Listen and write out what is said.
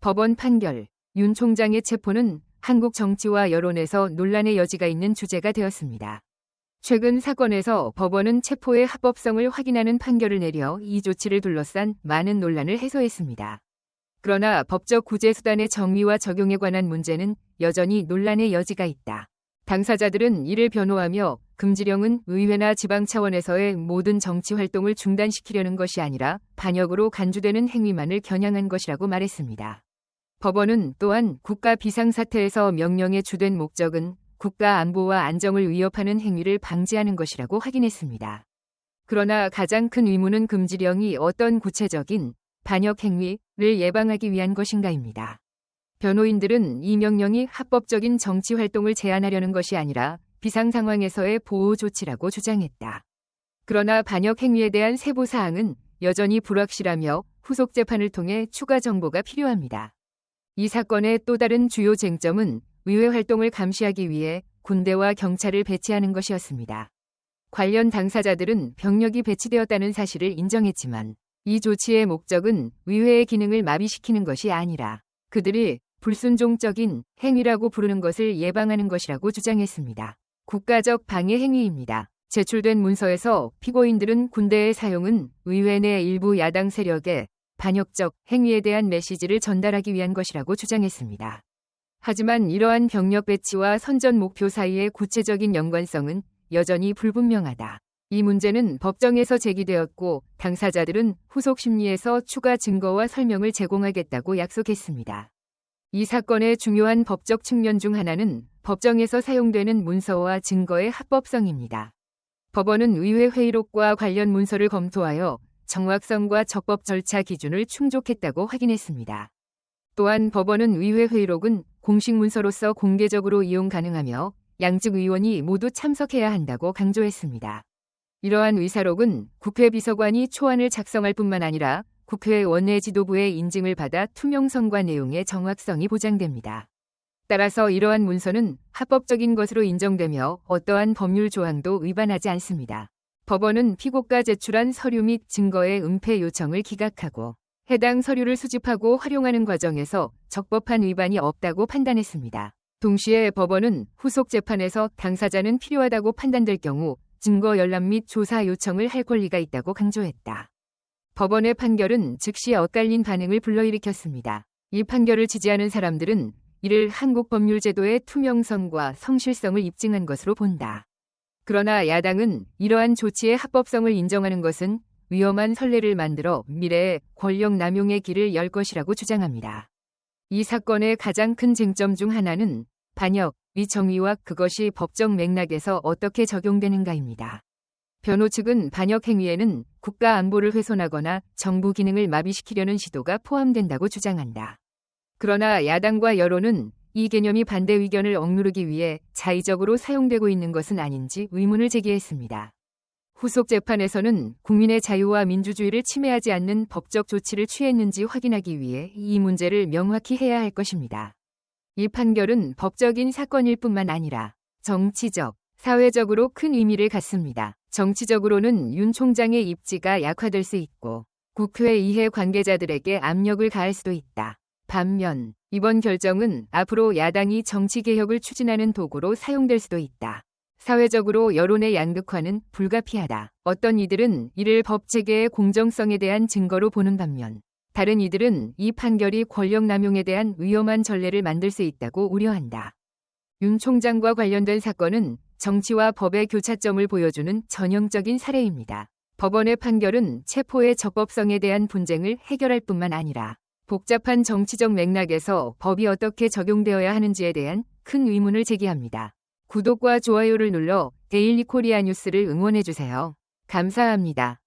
법원 판결, 윤 총장의 체포는 한국 정치와 여론에서 논란의 여지가 있는 주제가 되었습니다. 최근 사건에서 법원은 체포의 합법성을 확인하는 판결을 내려 이 조치를 둘러싼 많은 논란을 해소했습니다. 그러나 법적 구제 수단의 정의와 적용에 관한 문제는 여전히 논란의 여지가 있다. 당사자들은 이를 변호하며 금지령은 의회나 지방 차원에서의 모든 정치 활동을 중단시키려는 것이 아니라 반역으로 간주되는 행위만을 겨냥한 것이라고 말했습니다. 법원은 또한 국가 비상사태에서 명령의 주된 목적은 국가 안보와 안정을 위협하는 행위를 방지하는 것이라고 확인했습니다. 그러나 가장 큰 의문은 금지령이 어떤 구체적인 반역 행위를 예방하기 위한 것인가입니다. 변호인들은 이 명령이 합법적인 정치 활동을 제한하려는 것이 아니라 비상 상황에서의 보호 조치라고 주장했다. 그러나 반역 행위에 대한 세부 사항은 여전히 불확실하며 후속 재판을 통해 추가 정보가 필요합니다. 이 사건의 또 다른 주요 쟁점은 의회 활동을 감시하기 위해 군대와 경찰을 배치하는 것이었습니다. 관련 당사자들은 병력이 배치되었다는 사실을 인정했지만 이 조치의 목적은 의회의 기능을 마비시키는 것이 아니라 그들이 불순종적인 행위라고 부르는 것을 예방하는 것이라고 주장했습니다. 국가적 방해 행위입니다. 제출된 문서에서 피고인들은 군대의 사용은 의회 내 일부 야당 세력의 반역적 행위에 대한 메시지를 전달하기 위한 것이라고 주장했습니다. 하지만 이러한 병력 배치와 선전 목표 사이의 구체적인 연관성은 여전히 불분명하다. 이 문제는 법정에서 제기되었고 당사자들은 후속 심리에서 추가 증거와 설명을 제공하겠다고 약속했습니다. 이 사건의 중요한 법적 측면 중 하나는 법정에서 사용되는 문서와 증거의 합법성입니다. 법원은 의회 회의록과 관련 문서를 검토하여 정확성과 적법 절차 기준을 충족했다고 확인했습니다. 또한 법원은 의회 회의록은 공식 문서로서 공개적으로 이용 가능하며 양측 의원이 모두 참석해야 한다고 강조했습니다. 이러한 의사록은 국회 비서관이 초안을 작성할 뿐만 아니라 국회 원내 지도부의 인증을 받아 투명성과 내용의 정확성이 보장됩니다. 따라서 이러한 문서는 합법적인 것으로 인정되며 어떠한 법률 조항도 위반하지 않습니다. 법원은 피고가 제출한 서류 및 증거의 은폐 요청을 기각하고 해당 서류를 수집하고 활용하는 과정에서 적법한 위반이 없다고 판단했습니다. 동시에 법원은 후속 재판에서 당사자는 필요하다고 판단될 경우 증거 열람 및 조사 요청을 할 권리가 있다고 강조했다. 법원의 판결은 즉시 엇갈린 반응을 불러일으켰습니다. 이 판결을 지지하는 사람들은 이를 한국 법률 제도의 투명성과 성실성을 입증한 것으로 본다. 그러나 야당은 이러한 조치의 합법성을 인정하는 것은 위험한 선례를 만들어 미래의 권력 남용의 길을 열 것이라고 주장합니다. 이 사건의 가장 큰 쟁점 중 하나는 반역의 정의와 그것이 법적 맥락에서 어떻게 적용되는가입니다. 변호 측은 반역 행위에는 국가 안보를 훼손하거나 정부 기능을 마비시키려는 시도가 포함된다고 주장한다. 그러나 야당과 여론은 이 개념이 반대 의견을 억누르기 위해 자의적으로 사용되고 있는 것은 아닌지 의문을 제기했습니다. 후속 재판에서는 국민의 자유와 민주주의를 침해하지 않는 법적 조치를 취했는지 확인하기 위해 이 문제를 명확히 해야 할 것입니다. 이 판결은 법적인 사건일 뿐만 아니라 정치적, 사회적으로 큰 의미를 갖습니다. 정치적으로는 윤 총장의 입지가 약화될 수 있고 국회 이해 관계자들에게 압력을 가할 수도 있다. 반면 이번 결정은 앞으로 야당이 정치개혁을 추진하는 도구로 사용될 수도 있다. 사회적으로 여론의 양극화는 불가피하다. 어떤 이들은 이를 법체계의 공정성에 대한 증거로 보는 반면 다른 이들은 이 판결이 권력 남용에 대한 위험한 전례를 만들 수 있다고 우려한다. 윤 총장과 관련된 사건은 정치와 법의 교차점을 보여주는 전형적인 사례입니다. 법원의 판결은 체포의 적법성에 대한 분쟁을 해결할 뿐만 아니라 복잡한 정치적 맥락에서 법이 어떻게 적용되어야 하는지에 대한 큰 의문을 제기합니다. 구독과 좋아요를 눌러 데일리 코리아 뉴스를 응원해주세요. 감사합니다.